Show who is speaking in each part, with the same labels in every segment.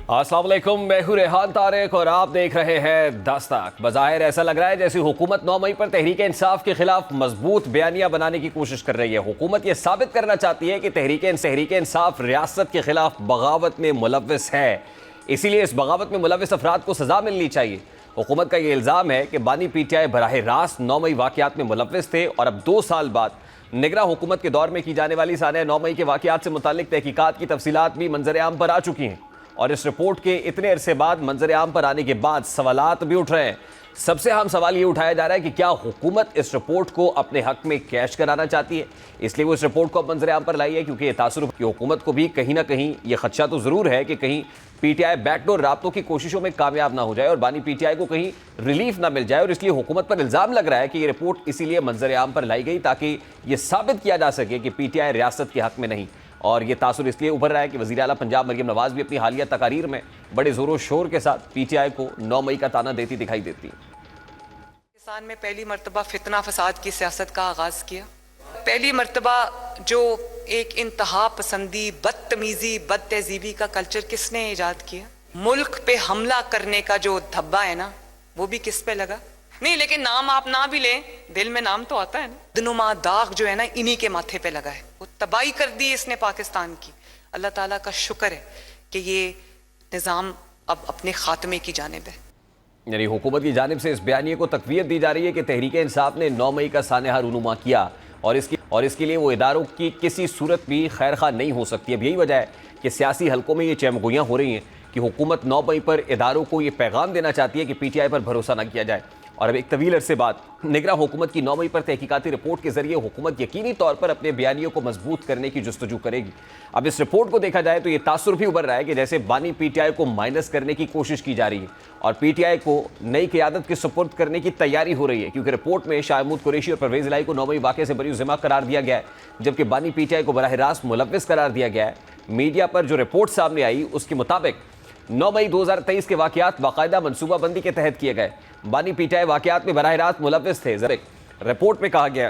Speaker 1: अस्सलाम वालेकुम, मैं हूं रेहान तारिक और आप देख रहे हैं दस्तक। बज़ाहिर ऐसा लग रहा है जैसे हुकूमत 9 मई पर तहरीक इंसाफ के खिलाफ मजबूत बयानियां बनाने की कोशिश कर रही है। हुकूमत ये साबित करना चाहती है कि तहरीक इंसाफ रियासत के खिलाफ बगावत में मुलव्विस है, इसीलिए इस बगावत में मुलव्विस अफराद को सजा मिलनी चाहिए। हुकूमत का ये इल्ज़ाम है कि बानी PTI बराह रास्त 9 मई वाक़यात में मुलव्विस थे और अब 2 साल बाद निगरां हुकूमत के दौर में की जाने वाली साने 9 मई के वाक़यात से मुताल्लिक तहकीकात की तफसीलात भी मंजर आम पर आ चुकी हैं और इस रिपोर्ट के इतने अरसे बाद मंजर आम पर आने के बाद सवालात भी उठ रहे हैं। सबसे अहम सवाल ये उठाया जा रहा है कि क्या हुकूमत इस रिपोर्ट को अपने हक में कैश कराना चाहती है, इसलिए वो इस रिपोर्ट को अब मंजर आम पर लाई है, क्योंकि तासुर की हुकूमत को भी कहीं ना कहीं ये खदशा तो ज़रूर है कि कहीं PTI बैकडोर राब्तों की कोशिशों में कामयाब ना हो जाए और बानी PTI को कहीं रिलीफ ना मिल जाए। और इसलिए हुकूमत पर इल्ज़ाम लग रहा है कि ये रिपोर्ट इसीलिए मंजर आम पर लाई गई ताकि ये साबित किया जा सके कि PTI रियासत के हक में नहीं। और ये तासुर इसलिए उभर रहा है कि वज़ीर आला पंजाब मरियम नवाज़ भी अपनी हालिया तकारीर में बड़े ज़ोरों शोर के साथ PTI को 9 मई का ताना देती दिखाई देती है।
Speaker 2: पाकिस्तान में पहली मरतबा फितना फसाद की सियासत का आगाज़ किया। पहली मरतबा जो एक इंतहा पसंदी, बदतमीज़ी, बद तहजीबी का कल्चर किसने ईजाद किया? मुल्क पे हमला करने का जो धब्बा है ना, वो भी किस पे लगा? नहीं, लेकिन नाम आप ना भी लें, दिल में नाम तो आता है ना। बदनुमा दाग जो है ना, इन्हीं के माथे पे लगा है। वो तबाही कर दी इसने पाकिस्तान की। अल्लाह ताला का शुक्र है कि ये निज़ाम अब अपने खात्मे की जानिब है।
Speaker 1: यानी हुकूमत की जानिब से इस बयानिए को तक़वियत दी जा रही है कि तहरीक इंसाफ ने 9 मई का सानहा रूनुमा किया और इसके लिए वो इदारों की किसी सूरत भी खैर खा नहीं हो सकती। अब यही वजह है कि सियासी हलकों में ये चहमगोइयाँ हो रही हैं कि हुकूमत 9 मई पर इदारों को ये पैगाम देना चाहती है कि PTI पर भरोसा न किया जाए। और अब एक तवील अरसे बाद निगरां हुकूमत की 9 मई पर तहकीकाती रिपोर्ट के जरिए हुकूमत यकीनी तौर पर अपने बयानियों को मजबूत करने की जुस्तजू करेगी। अब इस रिपोर्ट को देखा जाए तो ये तासुर भी उभर रहा है कि जैसे बानी PTI को माइनस करने की कोशिश की जा रही है और PTI को नई क़यादत के सुपुर्द करने की तैयारी हो रही है, क्योंकि रिपोर्ट में शाह महमूद कुरैशी और परवेज़ इलाही को 9 मई वाक़े से बरी ज़िम्मा करार दिया गया है, जबकि बानी PTI को बराह रास्त मुलव्विस करार दिया गया है। मीडिया पर जो रिपोर्ट सामने आई उसके मुताबिक 9 मई 2023 के वाक़यात बाकायदा मनसूबाबंदी के तहत किए गए। बानी PTI वाक़यात में बराह रास्त मुलव्विस थे। रिपोर्ट में कहा गया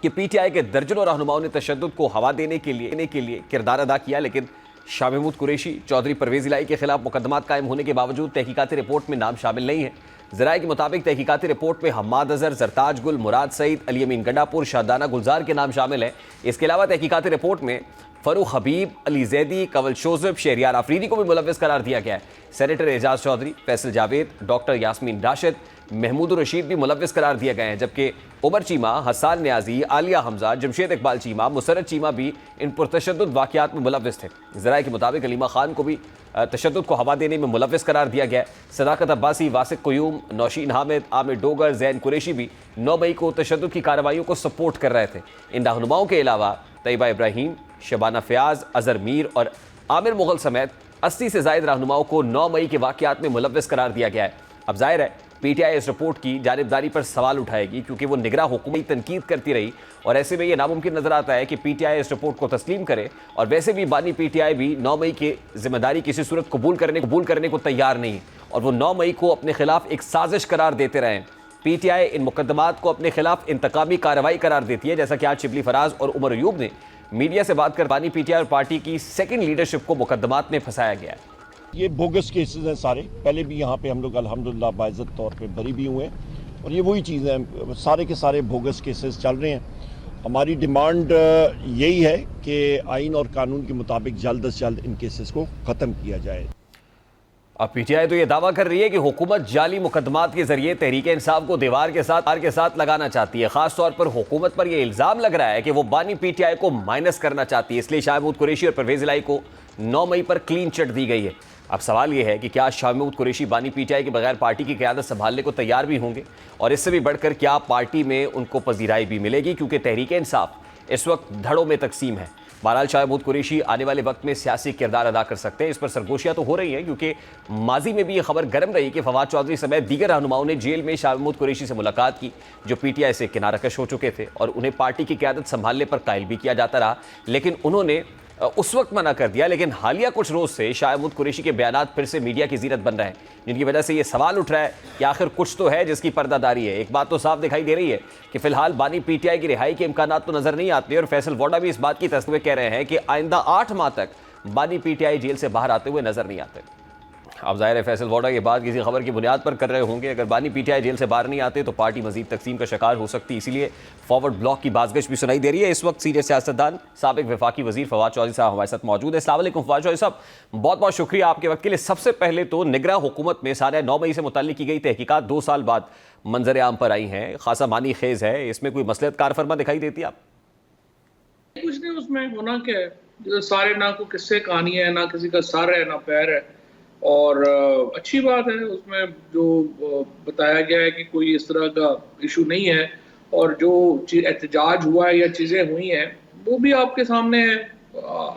Speaker 1: कि PTI के दर्जनों रहनुमाओं ने तशद्दुद को हवा देने के लिए किरदार अदा किया, लेकिन शाह महमूद कुरैशी, चौधरी परवेज़ इलाही के खिलाफ मुकदमात कायम होने के बावजूद तहकीकाती रिपोर्ट में नाम शामिल नहीं है। ज़राए के मुताबिक तहकीकाती रिपोर्ट में हम्माद अज़हर, ज़रताज गुल, मुराद सईद, अली अमीन गंडापुर, शाहदाना गुलजार के नाम शामिल हैं। इसके अलावा तहकीकाती रिपोर्ट में फ़रूख हबीब, अली जैदी, कवल शोज़ब, शहरियार आफरीदी को भी मुलव्विस करार दिया गया है। सेनेटर एजाज चौधरी, फैसल जावेद, डॉक्टर यास्मीन राशिद, महमूद रशीद भी मुलव्विस करार दिए गए हैं, जबकि उमर चीमा, हसन न्याजी, आलिया हमजा, जमशेद इकबाल चीमा, मुसरत चीमा भी इन पुरतशद्दुद वाक़यात में मुलव्विस थे। ज़राए के मुताबिक अलीमा खान को भी तशद्दुद को हवा देने में मुलव्विस करार दिया गया है। सदाकत अब्बासी, वासिक क़ुयूम, नौशीन हामिद, आमिर डोगर, ज़ैन कुरैशी भी 9 मई को तशद्दुद की कार्रवाइयों को सपोर्ट कर रहे थे। इन रहनुमाओं के अलावा तैयबा इब्राहीम, शबाना फ़याज़, अज़हर मीर और आमिर मुग़ल समेत 80 से ज़ायद रहनुमाओं को 9 मई के वाक़यात में मुलव्विस करार दिया गया है। अब ज़ाहिर है PTI इस रिपोर्ट की जानिबदारी पर सवाल उठाएगी, क्योंकि वो निगरां हुकूमत तनकीद करती रही और ऐसे में ये नामुमकिन नज़र आता है कि PTI इस रिपोर्ट को तस्लीम करे। और वैसे भी बानी PTI भी 9 मई की जिम्मेदारी किसी सूरत कबूल करने को तैयार नहीं और वो 9 मई को अपने खिलाफ एक साजिश करार देते रहें। PTI इन मुकदमात को अपने खिलाफ इंतकामी कार्रवाई करार देती है, जैसा कि आज शिबली फराज और उमर अयूब ने मीडिया से बात कर बानी PTI और पार्टी की सेकंड लीडरशिप को मुकदमात में फंसाया गया है।
Speaker 3: ये बोगस केसेस हैं सारे। पहले भी यहाँ पे हम लोग अल्हम्दुलिल्लाह बाइज़्ज़त तौर पे बरी भी हुए हैं और ये वही चीज़ है, सारे के सारे बोगस केसेस चल रहे हैं। हमारी डिमांड यही है कि आइन और कानून के मुताबिक जल्द से जल्द इन केसेस को ख़त्म किया जाए।
Speaker 1: अब PTI तो ये दावा कर रही है कि हुकूमत जाली मुकदमात के जरिए तहरीक इंसाफ को दीवार के साथ लगाना चाहती है। खास तौर पर हुकूमत पर यह इल्ज़ाम लग रहा है कि वो बानी PTI को माइनस करना चाहती है, इसलिए शाह महमूद कुरैशी और परवेज़ इलाही को 9 मई पर क्लीन चिट दी गई है। अब सवाल यह है कि क्या शाह महमूद कुरैशी बानी PTI के बगैर पार्टी की क़यादत संभालने को तैयार भी होंगे, और इससे भी बढ़कर क्या पार्टी में उनको पजीराई भी मिलेगी, क्योंकि तहरीक इंसाफ इस वक्त धड़ों में तकसीम है। बहरहाल शाह महमूद कुरैशी आने वाले वक्त में सियासी किरदार अदा कर सकते हैं, इस पर सरगोशियाँ तो हो रही हैं, क्योंकि माजी में भी ये खबर गर्म रही कि फवाद चौधरी समेत दीगर रहनुमाओं ने जेल में शाह महमूद कुरैशी से मुलाकात की, जो PTI से किनारकश हो चुके थे और उन्हें पार्टी की क़यादत संभालने पर कायल भी किया जाता रहा, लेकिन उन्होंने उस वक्त मना कर दिया। लेकिन हालिया कुछ रोज़ से शाह महमूद कुरैशी के बयानात फिर से मीडिया की ज़ीनत बन रहे हैं, जिनकी वजह से ये सवाल उठ रहा है कि आखिर कुछ तो है जिसकी पर्दादारी है। एक बात तो साफ दिखाई दे रही है कि फिलहाल बानी PTI की रिहाई के इम्कानात तो नज़र नहीं आते और फैसल वोडा भी इस बात की तस्दीक कह रहे हैं कि आइंदा 8 माह तक बानी पीटीआई जेल से बाहर आते हुए नजर नहीं आते। अब जाहिर है फैसल वोडा के बाद किसी खबर की बुनियाद पर कर रहे होंगे, अगर बानी पीटीआई जेल से बाहर नहीं आते तो पार्टी मजीद तकसीम का शिकार हो सकती है, इसीलिए फॉरवर्ड ब्लॉक की बाज़गश भी सुनाई दे रही है। इस वक्त सीनियर सियासतदान साबिक वफाकी वजीर फवाद चौधरी साहब हमारे साथ मौजूद है। अस्सलाम वालेकुम फवाद चौधरी साहब, बहुत बहुत शुक्रिया आपके वक्त के लिए। सबसे पहले तो निगरां हुकूमत में सारे 9 मई से मुताल्लिक की गई तहकीकात 2 साल बाद मंजर आम पर आई हैं, खासा मानी खेज है, इसमें कोई मसलहत कार फरमा दिखाई देती है आप?
Speaker 4: कुछ नहीं, उसमें होना क्या है, सारे ना को किस्से कहानी है, ना किसी का सर है ना पैर है, और अच्छी बात है उसमें जो बताया गया है कि कोई इस तरह का इशू नहीं है, और जो एहतजाज हुआ है या चीज़ें हुई हैं वो भी आपके सामने है।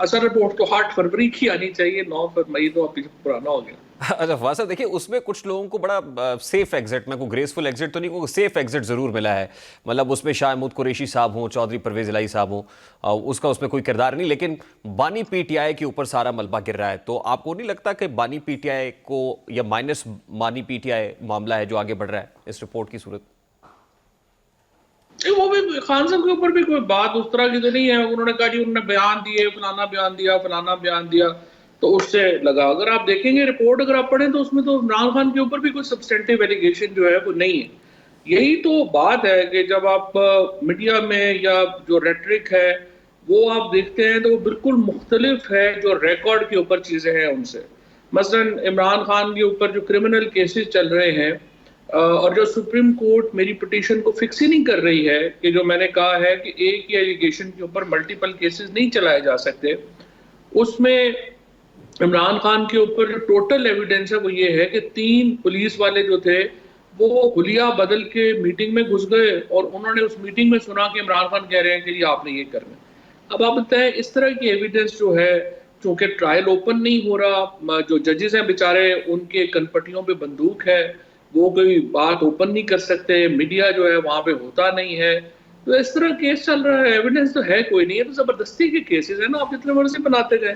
Speaker 4: असल रिपोर्ट तो 8 फरवरी की आनी चाहिए, 9 मई तो अब पुराना हो गया।
Speaker 1: अच्छा फवाद साहब, देखिए उसमें कुछ लोगों को बड़ा सेफ एग्जिट, में कोई ग्रेसफुल एग्जिट तो नहीं, कोई सेफ एग्जिट जरूर मिला है। मतलब उसमें शाह महमूद कुरैशी साहब हों, चौधरी परवेज इलाही साहब हों, उसका उसमें कोई किरदार नहीं, लेकिन बानी पीटीआई के ऊपर सारा मलबा गिर रहा है। तो आपको नहीं लगता कि बानी पीटीआई को या माइनस बानी पीटीआई मामला है जो आगे बढ़ रहा है इस रिपोर्ट की सूरत?
Speaker 4: वो भी खान साहब के ऊपर भी कोई बात उस तरह की तो नहीं है। उन्होंने कहा जी उन्होंने बयान दिए, फलाना बयान दिया, फलाना बयान दिया, तो उससे लगा। अगर आप देखेंगे रिपोर्ट, अगर आप पढ़ें तो उसमें तो इमरान खान के ऊपर भी कोई सब्सटेंटिव एलिगेशन जो है वो नहीं है। यही तो बात है कि जब आप मीडिया में या जो रेटरिक है वो आप देखते हैं तो वो बिल्कुल मुख्तलिफ है जो रिकॉर्ड के ऊपर चीज़ें हैं उनसे। मसलन इमरान खान के ऊपर जो क्रिमिनल केसेस चल रहे हैं, और जो सुप्रीम कोर्ट मेरी पिटीशन को फिक्स ही नहीं कर रही है कि जो मैंने कहा है कि एक ही एलिगेशन के ऊपर मल्टीपल केसेस नहीं चलाए जा सकते, उसमें इमरान खान के ऊपर जो टोटल एविडेंस है वो ये है कि 3 पुलिस वाले जो थे वो हुलिया बदल के मीटिंग में घुस गए, और उन्होंने उस मीटिंग में सुना कि इमरान खान कह रहे हैं कि ये आपने ये करना है। अब आप बताएं, इस तरह की एविडेंस जो है, चूंकि ट्रायल ओपन नहीं हो रहा, जो जजेस हैं बेचारे उनके कनपटियों पे बंदूक है, वो कोई बात ओपन नहीं कर सकते, मीडिया जो है वहां पे होता नहीं है, तो इस तरह केस चल रहा है। एविडेंस तो है कोई नहीं है, तो जबरदस्ती के केसेस है ना, आप जितने मर्जी बनाते गए।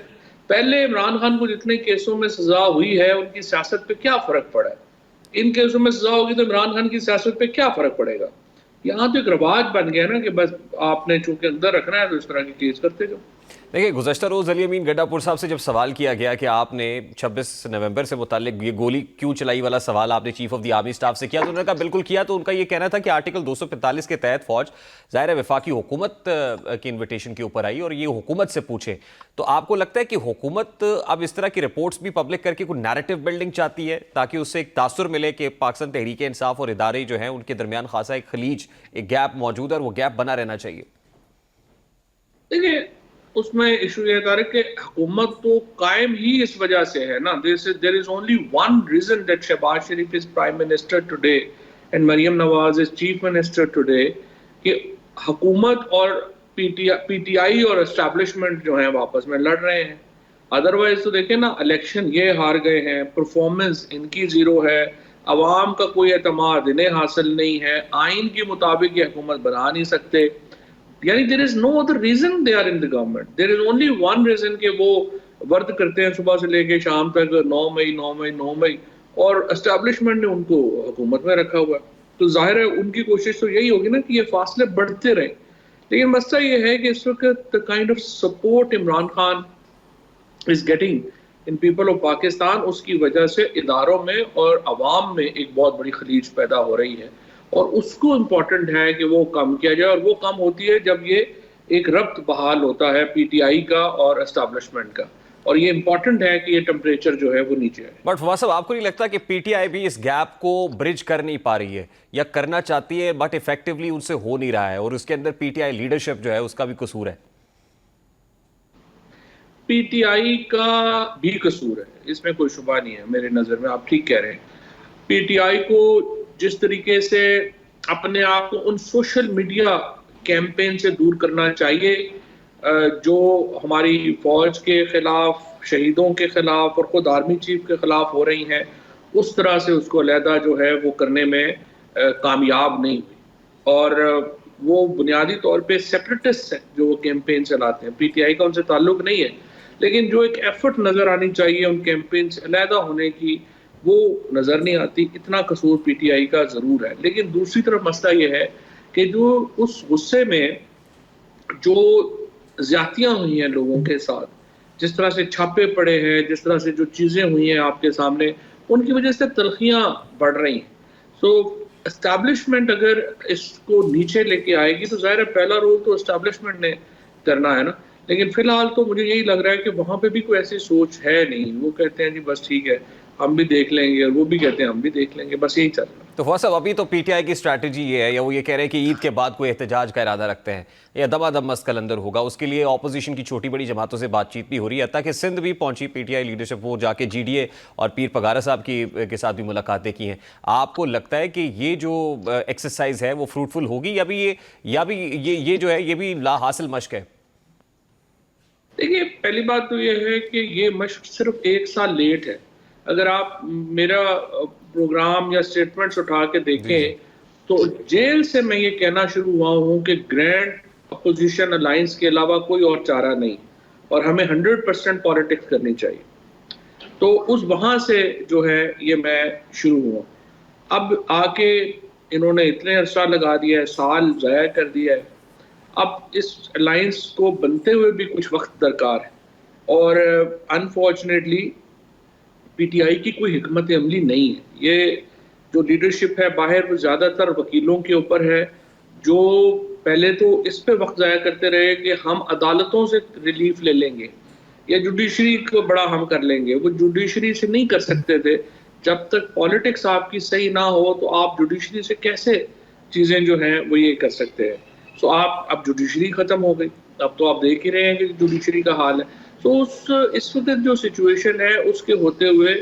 Speaker 4: पहले इमरान खान को जितने केसों में सजा हुई है उनकी सियासत पे क्या फर्क पड़ा है, इन केसों में सजा होगी तो इमरान खान की सियासत पे क्या फर्क पड़ेगा? यहाँ तो एक रवाज बन गया ना कि बस आपने चूंकि अंदर रखना है तो इस तरह के केस करते जाओ।
Speaker 1: देखिए गुज़श्ता रोज़ अली अमीन गड्डापुर साहब से जब सवाल किया गया कि आपने 26 नवंबर से मुताल्लिक ये गोली क्यों चलाई वाला सवाल आपने chief of the army staff से किया, तो उन्होंने कहा बिल्कुल किया। तो उनका ये कहना था कि आर्टिकल 245 के तहत फौज ज़ाहिर है वफाकी हुकूमत की इन्विटेशन के ऊपर आई और ये हुकूमत से पूछे। तो आपको लगता है कि हुकूमत अब इस तरह की रिपोर्ट्स भी पब्लिक करके कोई नैरेटिव बिल्डिंग चाहती है ताकि उससे एक तासुर मिले कि पाकिस्तान तहरीक इंसाफ और इदारे जो हैं उनके दरमियान खासा एक खलीज, एक गैप मौजूद है और वो गैप बना रहना चाहिए?
Speaker 4: देखिए उसमें इशू ये था कि हुकूमत तो कायम ही इस वजह से है ना, there is only one reason that Shahbaz Sharif is prime minister today and Maryam Nawaz is chief minister today, कि हुकूमत और पीटीआई और एस्टैब्लिशमेंट जो है आपस में लड़ रहे हैं। अदरवाइज तो देखें ना, इलेक्शन ये हार गए हैं, परफॉर्मेंस इनकी जीरो है, अवाम का कोई एतमाद इन्हें हासिल नहीं है, आइन के मुताबिक ये हुकूमत बना नहीं सकते। यानी there is no other reason they are in the government, there is only one reason कि वो वर्क करते हैं सुबह से लेके शाम तक 9 मई 9 मई 9 मई, और एस्टैब्लिशमेंट ने उनको हुकूमत में रखा हुआ है। तो जाहिर है उनकी कोशिश तो यही होगी ना कि ये फासले बढ़ते रहे। लेकिन मसला ये है कि इस वक्त the kind of support Imran Khan is getting in people of Pakistan, उसकी वजह से इदारों में और अवाम में एक बहुत बड़ी खलीज पैदा हो रही है, और उसको इम्पोर्टेंट है कि वो कम किया जाए। और वो कम होती है जब ये एक रब्त बहाल होता है पीटीआई का और एस्टैब्लिशमेंट का, और ये इंपॉर्टेंट है कि ये टेम्परेचर जो है वो नीचे आए।
Speaker 1: बट फवाद साहब, आपको नहीं लगता कि पीटीआई भी इस गैप को ब्रिज कर नहीं पा रही है, या करना चाहती है बट इफेक्टिवली उनसे हो नहीं रहा है, और उसके अंदर पीटीआई लीडरशिप जो है उसका भी कसूर है?
Speaker 4: पीटीआई का भी कसूर है, इसमें कोई शुबा नहीं है मेरे नज़र में, आप ठीक कह रहे हैं। पीटीआई को जिस तरीके से अपने आप को उन सोशल मीडिया कैंपेन से दूर करना चाहिए जो हमारी फौज के खिलाफ, शहीदों के खिलाफ और खुद आर्मी चीफ के खिलाफ हो रही हैं, उस तरह से उसको अलहदा जो है वो करने में कामयाब नहीं हुई। और वो बुनियादी तौर पे सेपरेटिस्ट हैं जो वो कैंपेन चलाते हैं, पीटीआई का उनसे ताल्लुक नहीं है, लेकिन जो एक एफर्ट नज़र आनी चाहिए उन कैंपेन से अलहदा होने की, वो नज़र नहीं आती। इतना कसूर पीटीआई का ज़रूर है। लेकिन दूसरी तरफ मसला ये है कि जो उस गुस्से में जो ज्यादतियाँ हुई हैं लोगों के साथ, जिस तरह से छापे पड़े हैं, जिस तरह से जो चीज़ें हुई हैं आपके सामने, उनकी वजह से तलखियाँ बढ़ रही हैं। सो एस्टैब्लिशमेंट अगर इसको नीचे लेके आएगी तो ज़ाहिर है पहला रोल तो एस्टैब्लिशमेंट ने करना है ना। लेकिन फ़िलहाल तो मुझे यही लग रहा है कि वहाँ पे भी कोई ऐसी सोच है नहीं। वो कहते हैं जी बस ठीक है, हम भी देख लेंगे, और वो भी कहते हैं हम भी देख लेंगे, बस यही चल रहा है।
Speaker 1: तो फवाद साहब, अभी तो पीटीआई की स्ट्रैटेजी ये है, या वो ये कह रहे हैं कि ईद के बाद कोई एहतजाज का इरादा रखते हैं या दमादम मस्त कलंदर होगा, उसके लिए ऑपोजिशन की छोटी बड़ी जमातों से बातचीत भी हो रही है। तक सिंध भी पहुंची पीटीआई लीडरशिप, वो जाके जीडीए और पीर पगारा साहब के साथ भी मुलाकातें की हैं। आपको लगता है कि ये जो एक्सरसाइज है वो फ्रूटफुल होगी, या भी ये जो है ये भी ला हासिल मशक है?
Speaker 4: देखिए, पहली बात तो ये है कि ये मशक सिर्फ 1 साल लेट है। अगर आप मेरा प्रोग्राम या स्टेटमेंट्स उठा के देखें तो जेल से मैं ये कहना शुरू हुआ हूँ कि ग्रैंड अपोजिशन अलायंस के अलावा कोई और चारा नहीं, और हमें 100% पॉलिटिक्स करनी चाहिए। तो उस वहाँ से जो है ये मैं शुरू हुआ। अब आके इन्होंने इतने अरसा लगा दिया है, साल ज़ाया कर दिया है। अब इस अलायंस को बनते हुए भी कुछ वक्त दरकार है, और अनफॉर्चुनेटली पीटीआई की कोई हिकमत अमली नहीं है। ये जो लीडरशिप है बाहर, वो ज़्यादातर वकीलों के ऊपर है, जो पहले तो इस पे वक्त ज़ाया करते रहे कि हम अदालतों से रिलीफ ले लेंगे या जुडिशरी को बड़ा हम कर लेंगे। वो जुडिशरी से नहीं कर सकते थे। जब तक पॉलिटिक्स आपकी सही ना हो तो आप जुडिशरी से कैसे चीज़ें जो हैं वो ये कर सकते हैं। सो आप, अब जुडिशरी ख़त्म हो गई, अब तो आप देख ही रहे हैं कि जुडिशरी का हाल है। तो इस वक्त जो सिचुएशन है उसके होते हुए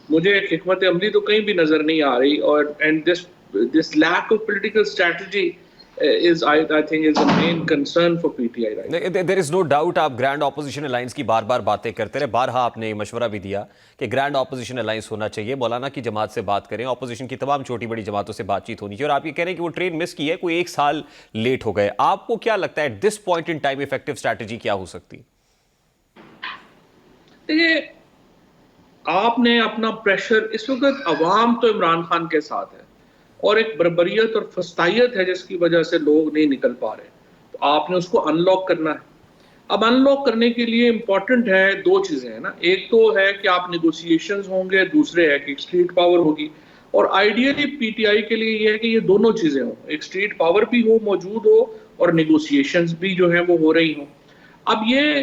Speaker 4: मुझे एक हिकमत अमली तो कहीं भी नज़र नहीं आ रही, और and this lack of political strategy is I think is the main concern for PTI right now.
Speaker 1: There is no doubt, आप ग्रैंड ऑपोजिशन अलायंस की बार बार बातें करते रहे, बारहा आपने मशवरा भी दिया कि ग्रैंड ऑपोजिशन अलायंस होना चाहिए, मौलाना की जमात से बात करें, ऑपोजिशन की तमाम छोटी बड़ी जमातों से बातचीत होनी चाहिए, और आप ये कह रहे हैं कि वो ट्रेन मिस की है, कोई 1 साल लेट हो गए। आपको क्या लगता है at this point in time effective strategy क्या हो सकती है?
Speaker 4: देखिए, आपने अपना प्रेशर, इस वक्त अवाम तो इमरान खान के साथ है, और एक बर्बरियत और फस्तायत है जिसकी वजह से लोग नहीं निकल पा रहे। तो आपने उसको अनलॉक करना है। अब अनलॉक करने के लिए इंपॉर्टेंट है 2 चीज़ें हैं ना। एक तो है कि आप नेगोशिएशंस होंगे, दूसरे है कि स्ट्रीट पावर होगी, और आइडियली पीटीआई के लिए ये है कि ये दोनों चीज़ें हों, एक स्ट्रीट पावर भी हो, मौजूद हो, और नेगोशिएशंस भी जो है वो हो रही हों। अब ये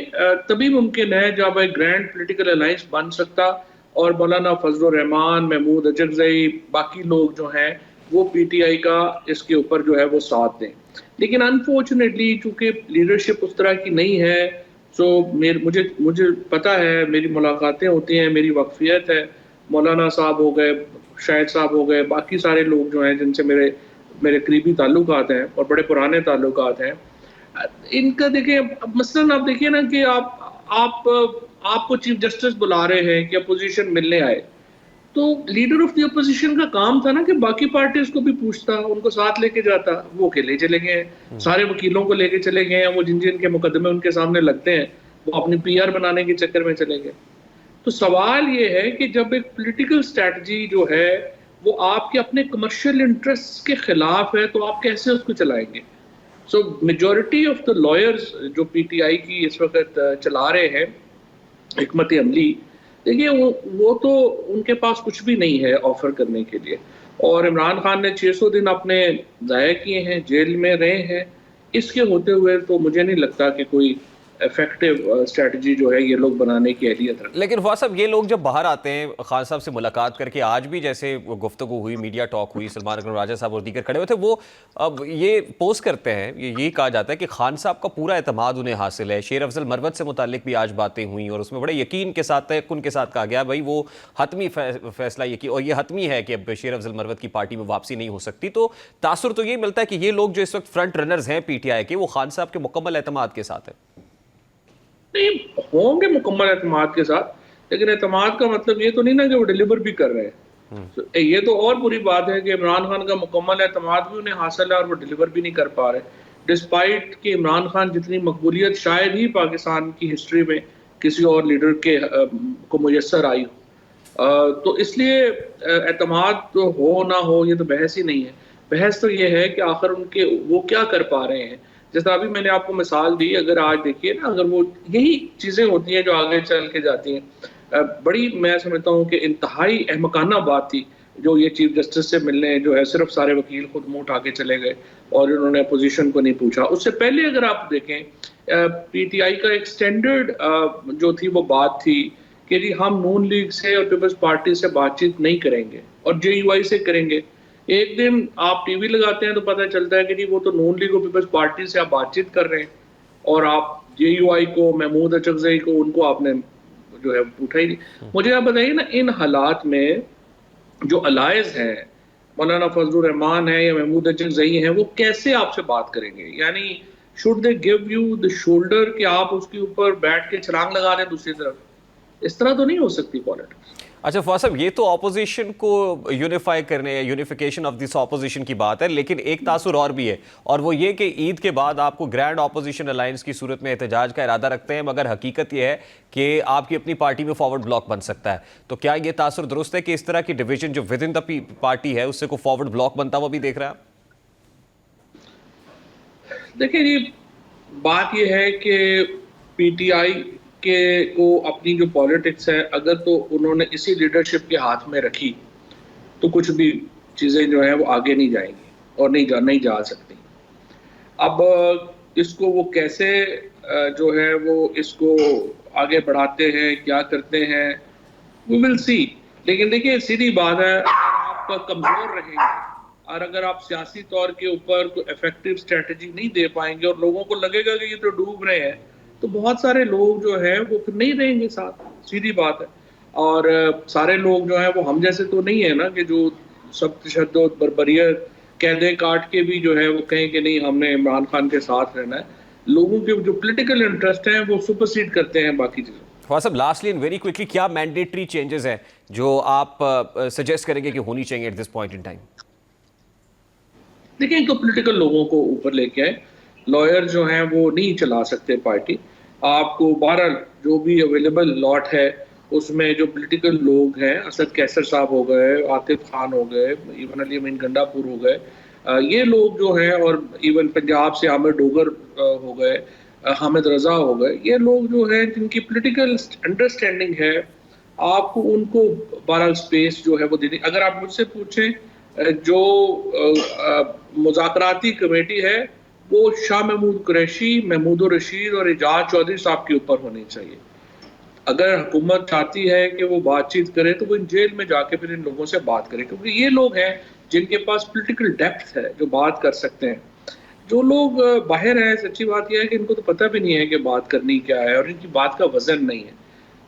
Speaker 4: तभी मुमकिन है जब एक ग्रैंड पॉलिटिकल अलायंस बन सकता, और मौलाना फजलुर रहमान, महमूद अजगज़ई, बाकी लोग जो हैं वो पीटीआई का इसके ऊपर जो है वो साथ दें। लेकिन अनफॉर्चुनेटली चूंकि लीडरशिप उस तरह की नहीं है, सो मुझे पता है, मेरी मुलाकातें होती हैं, मेरी वक्फियत है, मौलाना साहब हो गए, शाहिद साहब हो गए, बाकी सारे लोग जो हैं जिनसे मेरे करीबी ताल्लुकात हैं और बड़े पुराने ताल्लुकात हैं, इनका देखिए, मसलन आप देखिए ना कि आपको चीफ जस्टिस बुला रहे हैं कि अपोजिशन मिलने आए, तो लीडर ऑफ द अपोजिशन का काम था ना कि बाकी पार्टीज को भी पूछता, उनको साथ लेके जाता। वो अकेले चले गए हैं, सारे वकीलों को लेके चले गए हैं, वो जिन के मुकदमे उनके सामने लगते हैं वो अपनी पीआर बनाने के चक्कर में चले गए। तो सवाल ये है कि जब एक पॉलिटिकल स्ट्रैटेजी जो है वो आपके अपने कमर्शियल इंटरेस्ट के खिलाफ है तो आप कैसे उसको चलाएंगे? सो मेजॉरिटी ऑफ द लॉयर्स जो पीटीआई की इस वक्त चला रहे हैं हिकमत अमली, देखिए वो तो उनके पास कुछ भी नहीं है ऑफर करने के लिए, और इमरान खान ने 600 दिन अपने ज़ाया किए हैं, जेल में रहे हैं। इसके होते हुए तो मुझे नहीं लगता कि कोई इफेक्टिव स्ट्रेटजी जो है ये लोग बनाने की अहलियत रखते हैं।
Speaker 1: लेकिन फवाद साहब, ये लोग जब बाहर आते हैं खान साहब से मुलाकात करके, आज भी जैसे गुफ्तगू हुई, मीडिया टॉक हुई, सलमान अकरम राजा साहब और दीगर खड़े हुए थे, वो अब ये पोस्ट करते हैं, यही कहा जाता है कि खान साहब का पूरा एतमाद उन्हें हासिल है। शेर अफजल मरवत से मुतालिक भी आज बातें हुई और उसमें बड़े यकीन के साथ, तयक्कुन के साथ कहा गया भाई वो हतमी फैसला ये कि, और ये हतमी है कि अब शेर अफजल मरवत की पार्टी में वापसी नहीं हो सकती। तो तासुर तो ये मिलता है कि ये लोग जो इस वक्त फ्रंट रनर्स हैं पीटीआई के, वो खान साहब के मुकम्मल एतमाद के साथ है।
Speaker 4: नहीं होंगे मुकम्मल एतमाद के साथ, लेकिन एतमाद का मतलब ये तो नहीं ना कि वो डिलीवर भी कर रहे हैं। तो ये तो और बुरी बात है कि इमरान खान का मुकम्मल एतमाद भी उन्हें हासिल है और वो डिलीवर भी नहीं कर पा रहे, डिस्पाइट कि इमरान खान जितनी मकबूलियत शायद ही पाकिस्तान की हिस्ट्री में किसी और लीडर के को मुयस्सर आई हो। तो इसलिए एतमाद तो हो ना हो ये तो बहस ही नहीं है। बहस तो ये है कि आखिर वो क्या कर पा रहे हैं। जैसा अभी मैंने आपको मिसाल दी, अगर आज देखिए ना, अगर वो यही चीज़ें होती हैं जो आगे चल के जाती हैं। बड़ी मैं समझता हूँ कि इंतहाई अहमकाना बात थी जो ये चीफ जस्टिस से मिलने जो है सिर्फ सारे वकील खुद मुंह उठा के चले गए और इन्होंने अपोजिशन को नहीं पूछा। उससे पहले अगर आप देखें पीटीआई का एक स्टैंडर्ड जो थी वो बात थी कि जी हम नून लीग से और पीपल्स पार्टी से बातचीत नहीं करेंगे और जेयूआई से करेंगे। एक दिन आप टीवी लगाते हैं तो पता चलता है कि जी वो तो नून लीग और पीपल्स पार्टी से आप बातचीत कर रहे हैं और आप जेयूआई को, महमूद अचकज़ई को, उनको आपने जो है उठा ही नहीं। मुझे आप बताइए ना, इन हालात में जो अलायज हैं, मौलाना फजलुर रहमान है या महमूद अचकज़ई हैं, वो कैसे आपसे बात करेंगे? यानी should they give you the shoulder कि आप उसके ऊपर बैठ के छलांग लगा दें दूसरी तरफ? इस तरह तो नहीं हो सकती पॉलिटिक्स।
Speaker 1: अच्छा फवाद साहब, ये तो ऑपोजिशन को यूनिफाई करने या यूनिफिकेशन ऑफ दिस ऑपोजिशन की बात है, लेकिन एक तासुर और भी है, और वो ये कि ईद के बाद आपको ग्रैंड ऑपोजिशन अलायंस की सूरत में एहतजाज का इरादा रखते हैं, मगर हकीकत ये है कि आपकी अपनी पार्टी में फॉरवर्ड ब्लॉक बन सकता है। तो क्या ये तासुर दुरुस्त है कि इस तरह की डिवीजन जो विद इन द पार्टी है उससे को फॉरवर्ड ब्लॉक बनता हुआ भी देख रहा है?
Speaker 4: देखिए जी, बात यह है कि पीटीआई के को अपनी जो पॉलिटिक्स है, अगर तो उन्होंने इसी लीडरशिप के हाथ में रखी तो कुछ भी चीज़ें जो है वो आगे नहीं जाएंगी और नहीं जा सकती। अब इसको वो कैसे जो है वो इसको आगे बढ़ाते हैं, क्या करते हैं, वी विल सी। लेकिन देखिए सीधी बात है, अगर आप कमज़ोर रहेंगे और अगर आप सियासी तौर के ऊपर कोई इफेक्टिव स्ट्रेटजी नहीं दे पाएंगे और लोगों को लगेगा कि ये तो डूब रहे हैं, तो बहुत सारे लोग जो है वो फिर नहीं रहेंगे साथ, सीधी बात है। और सारे लोग जो है वो हम जैसे तो नहीं है ना कि जो सब तशद्दुद बर्बरियत कैदे काट के भी जो है वो कहें कि नहीं हमने इमरान खान के साथ रहना है। लोगों के जो पॉलिटिकल इंटरेस्ट हैं वो सुपरसीड करते हैं बाकी चीज़ों।
Speaker 1: फवाद साहब, लास्टली एंड वेरी क्विकली, क्या मैंडेटरी चेंजेस हैं जो आप सजेस्ट करेंगे कि होनी चाहिए at this point in time?
Speaker 4: देखिए, तो पॉलिटिकल लोगों को ऊपर लेके आए, लॉयर जो हैं वो नहीं चला सकते पार्टी। आपको 12 जो भी अवेलेबल लॉट है उसमें जो पॉलिटिकल लोग हैं, असद कैसर साहब हो गए, आतिफ खान हो गए, इवन अली अमीन गंडापुर हो गए, ये लोग जो हैं, और इवन पंजाब से आमिर डोगर हो गए, हामिद रजा हो गए, ये लोग जो हैं जिनकी पॉलिटिकल अंडरस्टैंडिंग है, आपको उनको 12 स्पेस जो है वो देनी। अगर आप मुझसे पूछें, जो मुज़ाकराती कमेटी है वो शाह महमूद कुरैशी, महमूद रशीद और एजाज चौधरी साहब के ऊपर होनी चाहिए। अगर हुकूमत चाहती है कि वो बातचीत करे तो वो इन जेल में जाके फिर इन लोगों से बात करे, क्योंकि ये लोग हैं जिनके पास पॉलिटिकल डेप्थ है, जो बात कर सकते हैं। जो लोग बाहर हैं, सच्ची बात यह है कि इनको तो पता भी नहीं है कि बात करनी क्या है और इनकी बात का वजन नहीं है।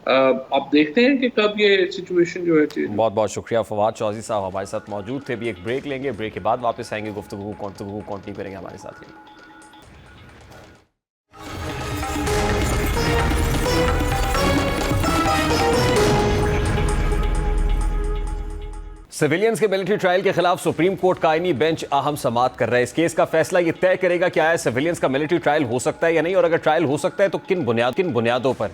Speaker 4: आप देखते हैं कि कब ये सिचुएशन जो है।
Speaker 1: बहुत बहुत शुक्रिया फवाद चौधरी साहब हमारे साथ मौजूद थे। भी एक ब्रेक लेंगे, ब्रेक के बाद वापस आएंगे, गुफ्तगू कंटिन्यू करेंगे हमारे साथ। सिविलियंस के मिलिट्री ट्रायल के खिलाफ सुप्रीम कोर्ट का आईनी बेंच अहम समाअत कर रहा है। इस केस का फैसला ये तय करेगा कि आया सिविलियंस का मिलिट्री ट्रायल हो सकता है या नहीं, और अगर ट्रायल हो सकता है तो किन बुनियादों पर।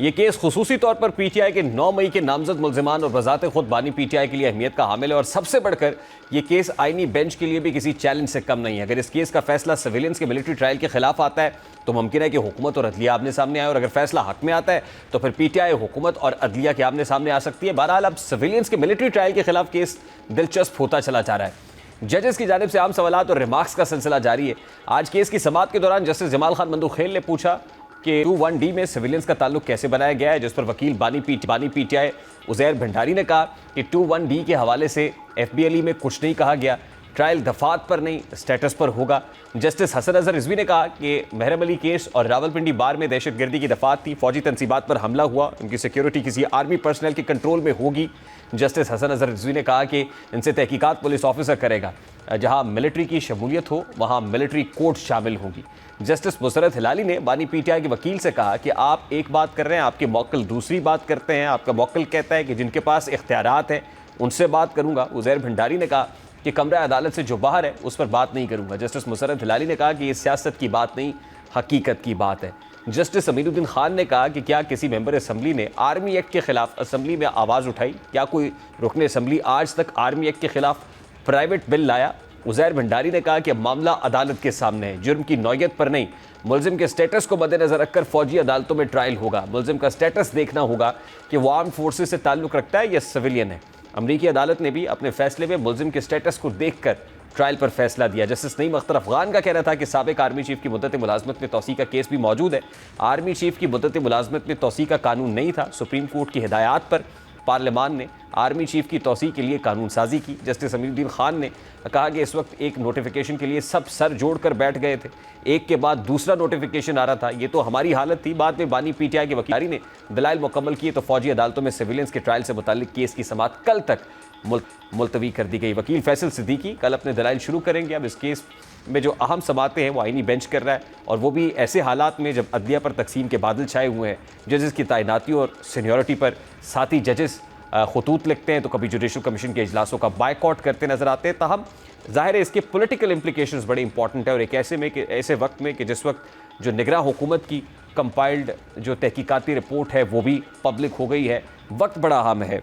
Speaker 1: यह केस खुसूसी तौर पर पीटीआई के 9 मई के नामजद मुल्जिमान और बजाते खुद बानी पीटीआई के लिए अहमियत का हामिल है, और सबसे बढ़कर यह केस आईनी बेंच के लिए भी किसी चैलेंज से कम नहीं है। अगर इस केस का फैसला सिविलियंस के मिलिट्री ट्रायल के खिलाफ आता है तो मुमकिन है कि हुकूमत और अदलिया आमने सामने आए, और अगर फैसला हक में आता है तो फिर पीटीआई हुकूमत और अदलिया के आमने सामने आ सकती है। बहरहाल अब सिविलियंस के मिलिट्री ट्रायल के खिलाफ केस दिलचस्प होता चला जा रहा है। जजेस की जानिब से आम सवालात और रिमार्क्स का सिलसिला जारी है। आज केस की समाअत के दौरान जस्टिस जमाल खान मंदूखेल ने पूछा कि 21D में सिविलियंस का ताल्लुक कैसे बनाया गया है, जिस पर वकील बानी पीटीआई उजैर भंडारी ने कहा कि 21D के हवाले से FBLE में कुछ नहीं कहा गया, ट्रायल दफात पर नहीं स्टेटस पर होगा। जस्टिस हसन अजहर रिजवी ने कहा कि महरम अली केस और रावलपिंडी बार में दहशतगर्दी की दफात थी, फौजी तनसीबात पर हमला हुआ, उनकी सिक्योरिटी किसी आर्मी पर्सनल के कंट्रोल में होगी। जस्टिस हसन अजहर रिजवी ने कहा कि इनसे तहकीकात पुलिस ऑफिसर करेगा, जहां मिलिट्री की शमूलियत हो वहां मिलिट्री कोर्ट शामिल होगी। जस्टिस मुसरत हिलाली ने बानी पीटीआई के वकील से कहा कि आप एक बात कर रहे हैं, आपके मौक्किल दूसरी बात करते हैं। आपका मौक्किल कहता है कि जिनके पास इख्तियारात हैं उनसे बात करूंगा। उजैर भंडारी ने कहा कि कमरा अदालत से जो बाहर है उस पर बात नहीं करूंगा। जस्टिस मुसरत हिलाली ने कहा कि ये सियासत की बात नहीं, हकीकत की बात है। जस्टिस अमीरुद्दीन खान ने कहा कि क्या किसी मेंबर असम्बली ने आर्मी एक्ट के खिलाफ असम्बली में आवाज़ उठाई? क्या कोई रुकन असम्बली आज तक आर्मी एक्ट के खिलाफ प्राइवेट बिल लाया? उज़ैर भंडारी ने कहा कि अब मामला अदालत के सामने है, जुर्म की नौयत पर नहीं, मुलजिम के स्टेटस को मद्देनजर रखकर फौजी अदालतों में ट्रायल होगा। मुलजिम का स्टेटस देखना होगा कि वो आर्म फोर्सेस से ताल्लुक रखता है या सिविलियन है। अमरीकी अदालत ने भी अपने फैसले में मुलजिम के स्टेटस को देखकर ट्रायल पर फैसला दिया। जस्टिस नईम अख्तर अफगान का कहना था कि साबिक आर्मी चीफ की मुद्दत मुलाजमत में तौसी का केस भी मौजूद है। आर्मी चीफ की मुद्दत मुलाजमत में तौसी का कानून नहीं था। सुप्रीम कोर्ट की हिदायत पर पार्लियामान ने आर्मी चीफ की तौसी के लिए कानून साजी की। जस्टिस अमीरुद्दीन खान ने कहा कि इस वक्त एक नोटिफिकेशन के लिए सब सर जोड़कर बैठ गए थे, एक के बाद दूसरा नोटिफिकेशन आ रहा था, ये तो हमारी हालत थी। बाद में बानी पीटीआई के वकील ने दलाइल मुकम्मल किए तो फौजी अदालतों में सिविलियंस के ट्रायल से मुताल्लिक केस की समाअत कल तक मुलतवी कर दी गई। वकील फैसल सिद्दीकी कल अपने दलाइल शुरू करेंगे। अब इस केस में जो अहम समातें हैं वो आईनी बेंच कर रहा है, और वो भी ऐसे हालात में जब अदलिया पर तकसीम के बादल छाए हुए हैं, जजेस की तैनाती और सीनियरिटी पर साथी जजेस खतूत लिखते हैं तो कभी जुडिशल कमीशन के इजलासों का बायकॉट करते नजर आते हैं। ताहम जाहिर है इसके पॉलिटिकल इंप्लीकेशंस बड़े इंपॉर्टेंट है, और एक ऐसे वक्त में कि जिस वक्त जो निगरान हुकूमत की कंपाइल्ड जो तहकीकाती रिपोर्ट है वो भी पब्लिक हो गई है, वक्त बड़ा अहम है।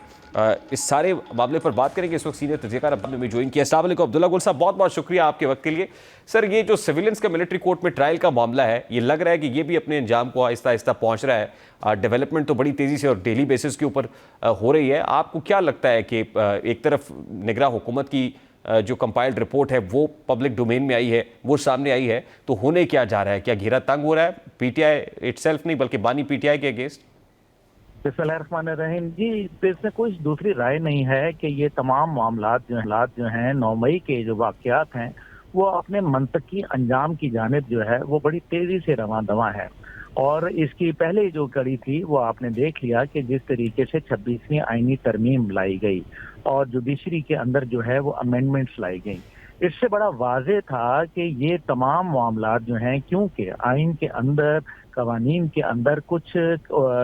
Speaker 1: इस सारे मामले पर बात करेंगे। इस वक्त सीनियर तजज़ियाकार अब्बास ने ज्वाइन किया। अस्सलाम वालेकुम अब्दुल्ला गुल साहब, बहुत बहुत शुक्रिया आपके वक्त के लिए। सर, ये जो सिविलियंस का मिलिट्री कोर्ट में ट्रायल का मामला है, ये लग रहा है कि ये भी अपने अंजाम को आहिस्ता आहिस्ता पहुंच रहा है। डेवलपमेंट तो बड़ी तेज़ी से और डेली बेसिस के ऊपर हो रही है। आपको क्या लगता है कि एक तरफ निगरान हुकूमत की जो कंपाइल्ड रिपोर्ट है वो पब्लिक डोमेन में आई है, वो सामने आई है, तो होने क्या जा रहा है? क्या घेरा तंग हो रहा है पीटीआई इटसेल्फ नहीं बल्कि बानी पीटीआई के अगेंस्ट?
Speaker 5: बिस्मिल्लाहिर्रहमानिर्रहीम जी, इसमें कोई दूसरी राय नहीं है कि ये तमाम मामलात जो हैं 9 मई के जो वाक़यात हैं वो अपने मंतकी अंजाम की जानिब जो है वो बड़ी तेज़ी से रवां दवा है। और इसकी पहले जो कड़ी थी वो आपने देख लिया कि जिस तरीके से 26वीं आईनी तरमीम लाई गई और जुडिशरी के अंदर जो है वो अमेंडमेंट्स लाई गई, इससे बड़ा वाज़ेह था कि ये तमाम मामलात जो हैं, क्योंकि आइन के अंदर कवानीन के अंदर कुछ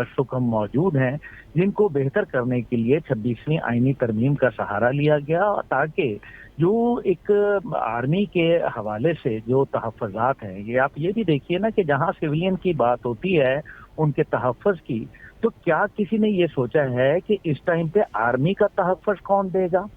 Speaker 5: सुकम मौजूद हैं जिनको बेहतर करने के लिए 26वीं आईनी तरमीम का सहारा लिया गया, ताकि जो एक आर्मी के हवाले से जो तहफ़्फ़ुज़ात हैं, ये आप ये भी देखिए ना कि जहाँ सिविलियन की बात होती है उनके तहफ़्फ़ुज़ की, तो क्या किसी ने ये सोचा है कि इस टाइम पे आर्मी का तहफ़्फ़ुज़ कौन देगा?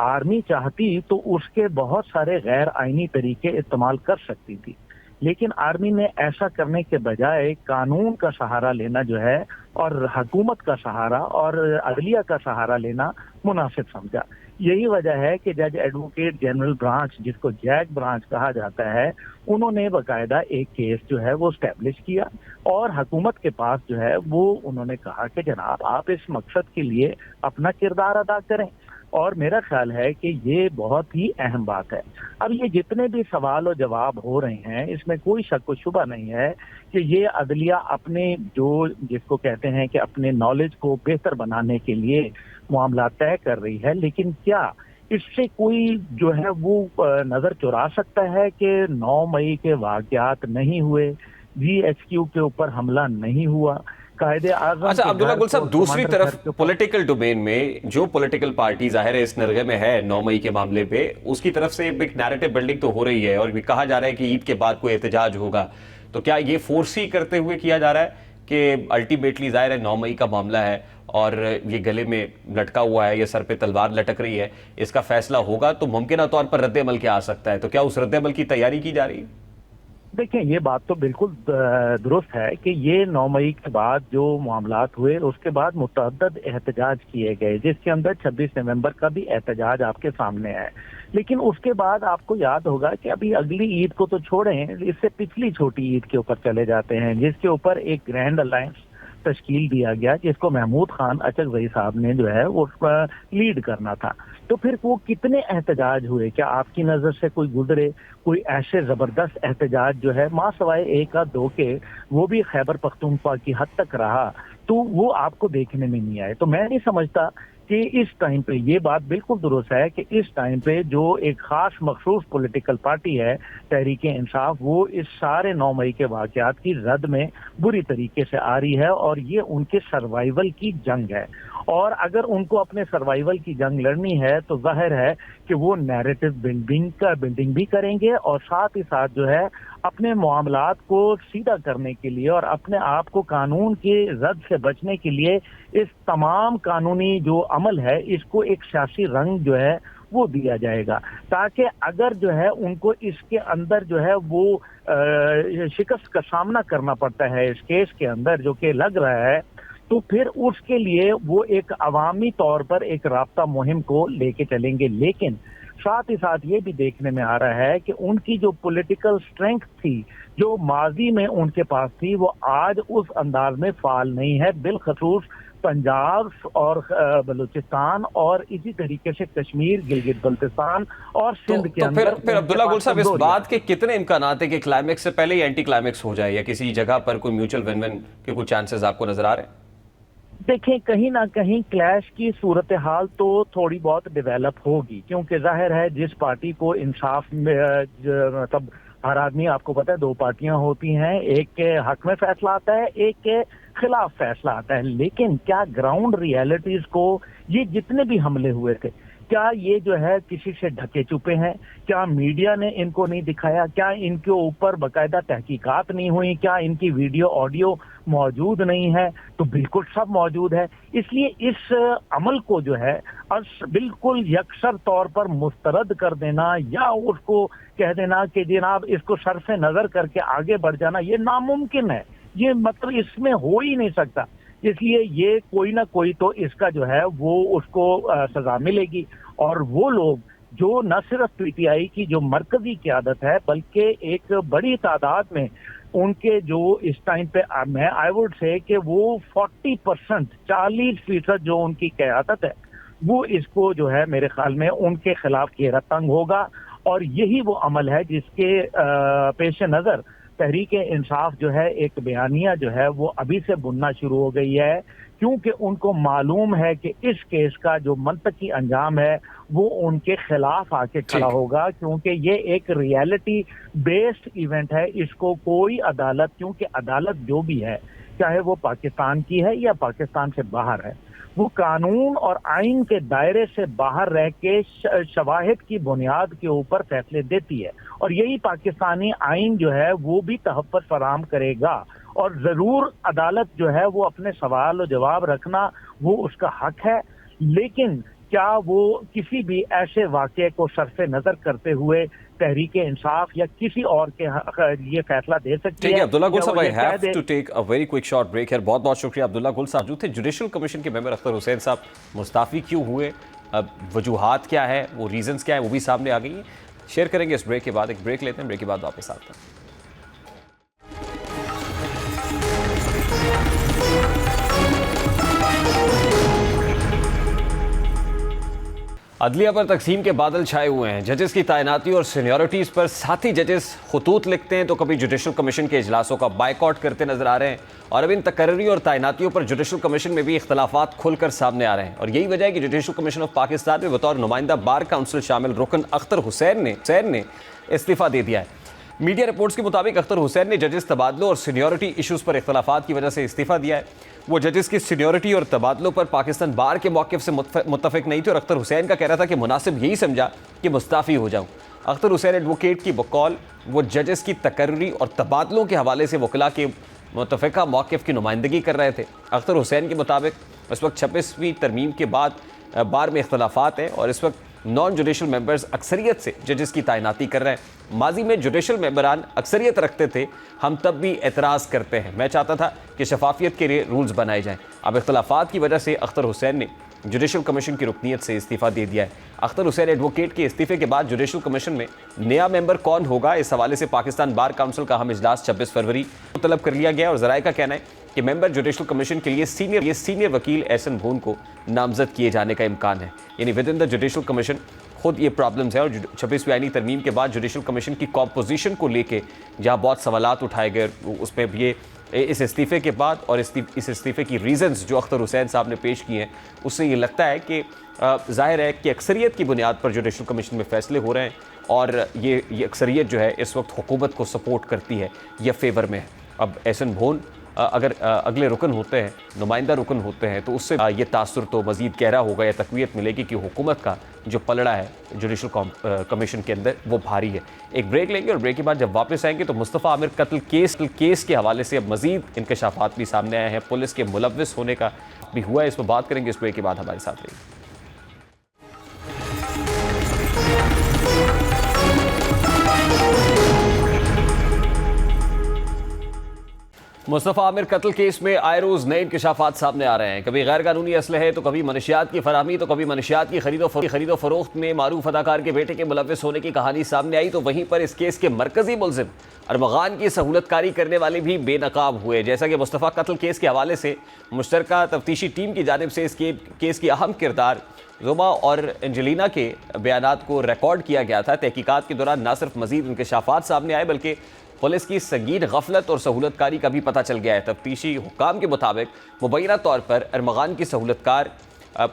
Speaker 5: आर्मी चाहती तो उसके बहुत सारे गैर आईनी तरीके इस्तेमाल कर सकती थी, लेकिन आर्मी ने ऐसा करने के बजाय कानून का सहारा लेना जो है और हुकूमत का सहारा और अदलिया का सहारा लेना मुनासिब समझा। यही वजह है कि जज एडवोकेट जनरल ब्रांच, जिसको जैक ब्रांच कहा जाता है, उन्होंने बाकायदा एक केस जो है वो स्टैब्लिश किया और हुकूमत के पास जो है वो उन्होंने कहा कि जनाब आप इस मकसद के लिए अपना किरदार अदा करें। और मेरा ख्याल है कि ये बहुत ही अहम बात है। अब ये जितने भी सवाल और जवाब हो रहे हैं, इसमें कोई शक व शुबा नहीं है कि ये अदलिया अपने जो जिसको कहते हैं कि अपने नॉलेज को बेहतर बनाने के लिए मामला तय कर रही है, लेकिन क्या इससे कोई जो है वो नजर चुरा सकता है कि 9 मई के वाक़यात नहीं हुए, GHQ के ऊपर हमला नहीं हुआ?
Speaker 1: अच्छा अब्दुल्ला गुल साहब, दूसरी तरफ पॉलिटिकल डोमेन में जो पॉलिटिकल पार्टी जाहिर है इस नरगे में है 9 मई के मामले पे, उसकी तरफ से एक नैरेटिव बिल्डिंग तो हो रही है और भी कहा जा रहा है कि ईद के बाद कोई एहतजाज होगा। तो क्या ये फोर्स ही करते हुए किया जा रहा है कि अल्टीमेटली जाहिर है 9 मई का मामला है और ये गले में लटका हुआ है, ये सर पे तलवार लटक रही है, इसका फैसला होगा तो मुमकिन तौर पर रद्द अमल क्या आ सकता है? तो क्या उस रद्द अमल की तैयारी की जा रही है?
Speaker 5: देखिए, ये बात तो बिल्कुल दुरुस्त है कि ये 9 मई के बाद जो मामलात हुए उसके बाद मुतअद्दिद एहतजाज किए गए, जिसके अंदर 26 नवंबर का भी एहतजाज आपके सामने है। लेकिन उसके बाद आपको याद होगा कि अभी अगली ईद को तो छोड़ें, इससे पिछली छोटी ईद के ऊपर चले जाते हैं, जिसके ऊपर एक ग्रैंड अलायंस तश्कील दिया गया जिसको महमूद खान अचकज़ई साहब ने जो है वो लीड करना था। तो फिर वो कितने एहतजाज हुए? क्या आपकी नज़र से कोई गुजरे कोई ऐसे ज़बरदस्त एहतजाज जो है माँ सवाए एक आध दो के, वो भी खैबर पख्तूनख्वा की हद तक रहा, तो वो आपको देखने में नहीं आए? तो मैं नहीं समझता कि इस टाइम पे ये बात बिल्कुल दुरुस्त है कि इस टाइम पे जो एक खास मखसूस पॉलिटिकल पार्टी है तहरीक इंसाफ, वो इस सारे 9 मई के वाक़यात की रद्द में बुरी तरीके से आ रही है और ये उनके सर्वाइवल की जंग है। और अगर उनको अपने सर्वाइवल की जंग लड़नी है तो जाहिर है कि वो नैरेटिव बिल्डिंग भी करेंगे और साथ ही साथ जो है अपने मामलात को सीधा करने के लिए और अपने आप को कानून के रद्द से बचने के लिए इस तमाम कानूनी जो अमल है इसको एक सियासी रंग जो है वो दिया जाएगा, ताकि अगर जो है उनको इसके अंदर जो है वो शिकस्त का सामना करना पड़ता है इस केस के अंदर जो कि लग रहा है, तो फिर उसके लिए वो एक अवामी तौर पर एक राब्ता मुहिम को लेके चलेंगे। लेकिन साथ ही साथ ये भी देखने में आ रहा है कि उनकी जो पॉलिटिकल स्ट्रेंथ थी, जो माजी में उनके पास थी, वो आज उस अंदाज में फाल नहीं है, बिलखसूस पंजाब और बलूचिस्तान और इसी तरीके से कश्मीर, गिलगित बल्तिस्तान और सिंध के अंदर।
Speaker 1: फिर अब्दुल्ला गुल साहब, इस बात के कितने इम्कानात है कि क्लाइमेक्स से पहले ही एंटी क्लाइमेक्स हो जाए या किसी जगह पर कोई म्यूचुअल विन विन के कुछ चांसेस आपको नजर आ रहे हैं?
Speaker 5: देखें, कहीं ना कहीं क्लैश की सूरत हाल तो थोड़ी बहुत डेवलप होगी, क्योंकि जाहिर है जिस पार्टी को इंसाफ में मतलब हर आदमी, आपको पता है 2 पार्टियां होती हैं, एक के हक में फैसला आता है, एक के खिलाफ फैसला आता है। लेकिन क्या ग्राउंड रियलिटीज को ये जितने भी हमले हुए थे, क्या ये जो है किसी से ढके छुपे हैं? क्या मीडिया ने इनको नहीं दिखाया? क्या इनके ऊपर बाकायदा तहकीकात नहीं हुई? क्या इनकी वीडियो ऑडियो मौजूद नहीं है? तो बिल्कुल सब मौजूद है। इसलिए इस अमल को जो है बिल्कुल यकसर तौर पर मुस्तरद कर देना या उसको कह देना कि जनाब इसको सरसे नजर करके आगे बढ़ जाना, ये नामुमकिन है। ये मतलब इसमें हो ही नहीं सकता। इसलिए ये कोई ना कोई तो इसका जो है वो उसको सजा मिलेगी। और वो लोग जो न सिर्फ पीटीआई की जो मरकजी क़यादत है, बल्कि एक बड़ी तादाद में उनके जो इस टाइम पे मैं आई वुड से कि वो 40%, 40% जो उनकी क़यादत है, वो इसको जो है मेरे ख्याल में उनके खिलाफ घेरा तंग होगा। और यही वो अमल है जिसके पेश नज़र तहरीक-ए-इंसाफ जो है एक बयानिया जो है वो अभी से बुनना शुरू हो गई है, क्योंकि उनको मालूम है कि इस केस का जो मंतकी अंजाम है वो उनके खिलाफ आके खड़ा होगा, क्योंकि ये एक रियलिटी बेस्ड इवेंट है। इसको कोई अदालत, क्योंकि अदालत जो भी है, चाहे वो पाकिस्तान की है या पाकिस्तान से बाहर है, वो कानून और आइन के दायरे से बाहर रह के शवाहिद की बुनियाद के ऊपर फैसले देती है। और यही पाकिस्तानी आइन जो है वो भी तहफ़्फ़ुज़ फराहम करेगा। और ज़रूर अदालत जो है वो अपने सवाल और जवाब रखना वो उसका हक है। लेकिन क्या वो किसी भी ऐसे वाक़े को सरसे नज़र करते हुए तहरीक इंसाफ या किसी और के ये फैसला दे सकती है?
Speaker 1: अब्दुल्ला गुल साहब, I have to take a very quick short break है। बहुत बहुत शुक्रिया अब्दुल्ला गुल साहब जो थे जुडिशल कमीशन के मेंबर। अख्तर हुसैन साहब मुस्ताफ़ी क्यों हुए, अब वजूहात क्या है, वो रीजंस क्या है, वो भी सामने आ गई है। शेयर करेंगे इस ब्रेक के बाद। एक ब्रेक लेते हैं, ब्रेक के बाद वापस आते हैं। अदलिया पर तकसीम के बादल छाए हुए हैं। जजेस की तैनाती और सीनियरिटीज़ पर साथ ही जजेस खुतूत लिखते हैं तो कभी जुडिशल कमीशन के इजलासों का बायकॉट करते नजर आ रहे हैं। और अब इन तकर्री और तैनातियों पर जुडिशल कमीशन में भी इख्तलाफात खुलकर सामने आ रहे हैं। और यही वजह है कि जुडिशल कमीशन ऑफ पाकिस्तान में बतौर नुमाइंदा बार काउंसिल शामिल रुकन अख्तर हुसैन ने इस्तीफ़ा दे दिया है। मीडिया रिपोर्ट्स के मुताबिक अख्तर हुसैन ने जजेस तबादलों और सीनियरिटी इशूज़ पर इख्तलाफात की वजह से इस्तीफ़ा दिया है। वो जजेस की सीनियरिटी और तबादलों पर पाकिस्तान बार के मौक़िफ़ से मुत्तफ़िक नहीं थे और अख्तर हुसैन का कहना था कि मुनासिब यही समझा कि मुस्ताफ़ी हो जाऊँ। अख्तर हुसैन एडवोकेट की बकौल वो जजेस की तकर्री और तबादलों के हवाले से वकला के मुत्तफ़िका मौक़िफ़ की नुमाइंदगी कर रहे थे। अख्तर हुसैन के मुताबिक इस वक्त 26वीं तरमीम के बाद बार में इख्तलाफात हैं और इस वक्त नॉन जुडिशल मेंबर्स अक्सरियत से जजेस की तैनाती कर रहे हैं। माजी में जुडिशल मेंबरान अक्सरियत रखते थे, हम तब भी एतराज़ करते हैं। मैं चाहता था कि शफाफियत के लिए रूल्स बनाए जाएं। अब इख्तलाफात की वजह से अख्तर हुसैन ने जुडिशल कमीशन की रुकनीत से इस्तीफ़ा दे दिया है। अख्तर हुसैन एडवोकेट के इस्तीफ़े के बाद जुडिशल कमीशन में नया मेंबर कौन होगा, इस हवाले से पाकिस्तान बार काउंसिल का अहम इजलास 26 फरवरी को तलब कर लिया गया और ज़राए का कहना है कि मेंबर जुडिशल कमीशन के लिए सीनियर वकील एहसन भून को नामजद किए जाने का इम्कान है। यानी with in the judicial commission खुद ये प्रॉब्लम्स है। और 26वीं आईनी तरमीम के बाद जुडिशल कमीशन की कॉम्पोजिशन को लेके जहाँ बहुत सवालात उठाए गए, उस पर भी इस इस्तीफ़े के बाद और इस इस्तीफ़े की रीज़न्स जो अख्तर हुसैन साहब ने पेश किए हैं, उससे ये लगता है कि ज़ाहिर है कि अक्सरियत की बुनियाद पर जुडिशल कमीशन में फ़ैसले हो रहे हैं और ये अक्सरियत जो है इस वक्त हुकूमत को सपोर्ट करती है या फेवर में है। अब एहसन भून अगर अगले रुकन होते हैं, नुमाइंदा रुकन होते हैं, तो उससे ये तासुर तो मज़ीद गहरा होगा या तक़वियत मिलेगी कि हुकूमत का जो पलड़ा है जुडिशल कमीशन के अंदर वो भारी है। एक ब्रेक लेंगे और ब्रेक के बाद जब वापस आएंगे तो मुस्तफ़ा आमिर कत्ल केस के हवाले से अब मज़ीद इंकशाफात भी सामने आए हैं। पुलिस के मुलव्विस होने का भी हुआ है, इस पर बात करेंगे। इस ब्रेक के बाद हमारे साथ रहिए। मुस्तफ़ा आमिर कत्ल केस में आए रोज़ नए इंकशाफात सामने आ रहे हैं। कभी गैर कानूनी असलहे तो कभी मनशियात की फराहमी तो कभी मनशियात की खरीदो फरोख्त में मारूफ अदाकार के बेटे के मुलव्विस होने की कहानी सामने आई। तो वहीं पर इस केस के मरकजी मुलजिम अरमगान की सहूलतकारी करने वाले भी बेनकाब हुए। जैसा कि मुस्तफ़ा कत्ल केस के हवाले से मुश्तरका तफ्तीशी टीम की जानिब से इस केस की अहम किरदार जुमा और एंजेलिना के बयानात को रिकॉर्ड किया गया था। तहकीकात के दौरान न सिर्फ मज़ीद इंकशाफात सामने आए बल्कि पुलिस की संगीन गफलत और सहूलतकारी का भी पता चल गया है। तफ्तीशी हुक्काम के मुताबिक मुबैना तौर पर अरमगान की सहूलतकार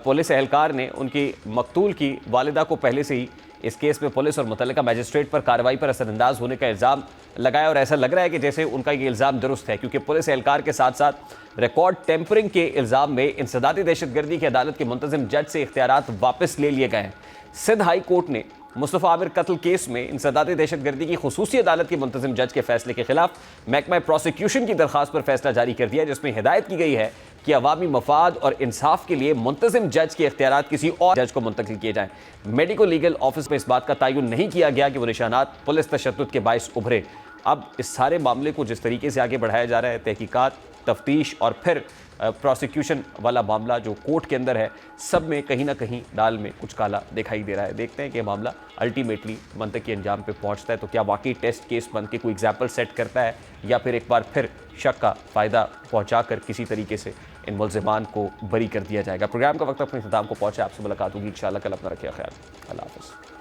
Speaker 1: पुलिस एहलकार ने उनकी मकतूल की वालिदा को पहले से ही इस केस में पुलिस और मुतल्लिका मैजिस्ट्रेट पर कार्रवाई पर असरअंदाज होने का इल्ज़ाम लगाया और ऐसा लग रहा है कि जैसे उनका ये इल्ज़ाम दुरुस्त है, क्योंकि पुलिस एहलकार के साथ साथ रिकॉर्ड टेम्परिंग के इल्ज़ाम में इंसदादी दहशतगर्दी की अदालत के मुंतज़िम जज से इख्तियारात वापस ले लिए गए हैं। सिंध हाई कोर्ट ने मुस्तफ़ा आमिर कत्ल केस में इंसदादी दहशतगर्दी की खुसूसी अदालत के मुंतज़िम जज के फैसले के खिलाफ महकमा प्रोसिक्यूशन की दरख्वास्त पर फैसला जारी कर दिया, जिसमें हिदायत की गई है कि अवामी मफाद और इंसाफ के लिए मुंतज़िम जज के इख्तियारात किसी और जज को मुंतकिल किए जाएं। मेडिको लीगल ऑफिस में इस बात का तयन नहीं किया गया कि वो निशानात पुलिस तशद्दुद के बायस उभरे। अब इस सारे मामले को जिस तरीके से आगे बढ़ाया जा रहा है, तहकीकात, तफ्तीश और फिर प्रोसिक्यूशन वाला मामला जो कोर्ट के अंदर है, सब में कहीं ना कहीं दाल में कुछ काला दिखाई दे रहा है। देखते हैं कि मामला अल्टीमेटली मंतकी अंजाम पे पहुंचता है तो क्या वाकई टेस्ट केस बन के कोई एग्जाम्पल सेट करता है या फिर एक बार फिर शक का फ़ायदा पहुंचाकर किसी तरीके से इन मुल्ज़िमान को बरी कर दिया जाएगा। प्रोग्राम का वक्त अपने इख्तिताम को पहुंचा। आपसे मुलाकात होगी इंशाअल्लाह। कल अपना रखिए ख्याल। अल्लाह हाफ़िज़।